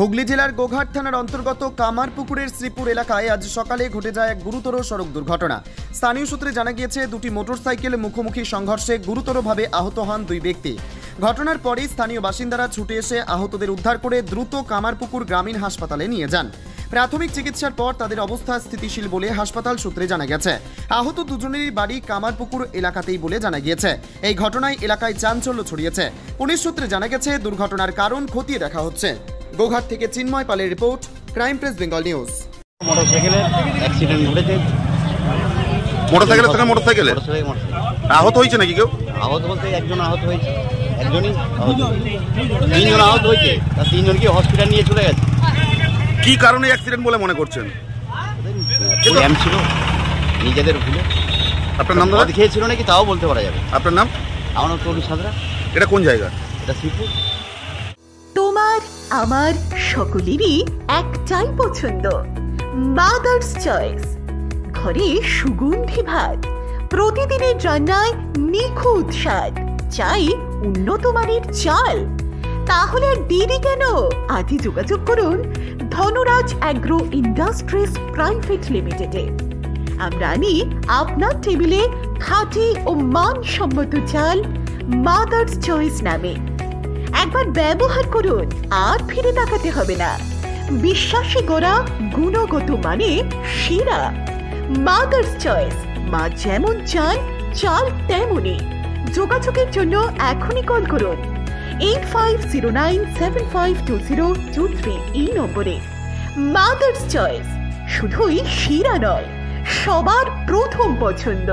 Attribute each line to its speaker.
Speaker 1: হুগলি জেলার গোঘাট থানার অন্তর্গত কামারপুকুরের শ্রীপুর এলাকায় আজ সকালে ঘটে যায় এক গুরুতর সড়ক দুর্ঘটনা। স্থানীয় সূত্রে জানা গিয়েছে, দুটি মোটরসাইকেল মুখোমুখি সংঘর্ষে গুরুতরভাবে আহত হন দুই ব্যক্তি। ঘটনার পরেই স্থানীয় বাসিন্দারা ছুটে এসে আহতদের উদ্ধার করে দ্রুত কামারপুকুর গ্রামীণ হাসপাতালে নিয়ে যান। প্রাথমিক চিকিৎসার পর তাদের অবস্থা স্থিতিশীল বলে হাসপাতাল সূত্রে জানা গেছে। আহত দুজনেরই বাড়ি কামারপুকুর এলাকাতেই বলে জানা গিয়েছে। এই ঘটনায় এলাকায় চাঞ্চল্য ছড়িয়েছে। পুলিশ সূত্রে জানা গেছে, দুর্ঘটনার কারণ খতিয়ে দেখা হচ্ছে। গোঘাট থেকে চিন্ময় পালের report, crime press Bengal news.
Speaker 2: মোটরসাইকেলের অ্যাক্সিডেন্ট ঘটেছে।
Speaker 3: মোটরসাইকেলে আহত হয়েছে নাকি কেউ?
Speaker 2: আহত বলতে একজন আহত হয়েছে, একজনই আহত হয়েছে। তিনজন আহত হয়েছে, তার তিনজনকে হসপিটাল নিয়ে চলে গেছে।
Speaker 3: কি কারণে অ্যাক্সিডেন্ট বলে মনে করছেন?
Speaker 2: জ্যাম ছিল, নিজেদের ভুলে।
Speaker 3: আপনার নাম দাদা?
Speaker 2: খেয়েছিল নাকি তাও বলতে পারা যাবে।
Speaker 3: আপনার নাম?
Speaker 2: আমার নাম তরু সাঁতরা।
Speaker 3: এটা কোন জায়গা?
Speaker 2: এটা শ্রীপুর।
Speaker 4: তোমার আমার সকলেরই একটাই পছন্দ, মাদার্স চয়েস। ঘরে সুগন্ধি ভাত, প্রতিদিনের রান্নায় নিখুঁত স্বাদ, চাই উন্নত মানের চাল। তাহলে আর দেরি কেন? আজই যোগাযোগ করুন ধনরাজ অ্যাগ্রো ইন্ডাস্ট্রিজ প্রাইভেট লিমিটেডে। আমরা আনি আপনার টেবিলে খাঁটি ও মানসম্মত চাল মাদার্স চয়েস নামে। একবার ব্যবহার করুন, আর ফিরে তাকাতে হবে না। বিশ্বাসে গড়া গুণগত মানে সেরা মাদার্স চয়েস। মা যেমন চান, চাল তেমনই। যোগাযোগের জন্য এখনই কল করুন 8509752023 এই নম্বরে। মাদার্স চয়েস শুধুই সেরা নয়, সবার প্রথম পছন্দ।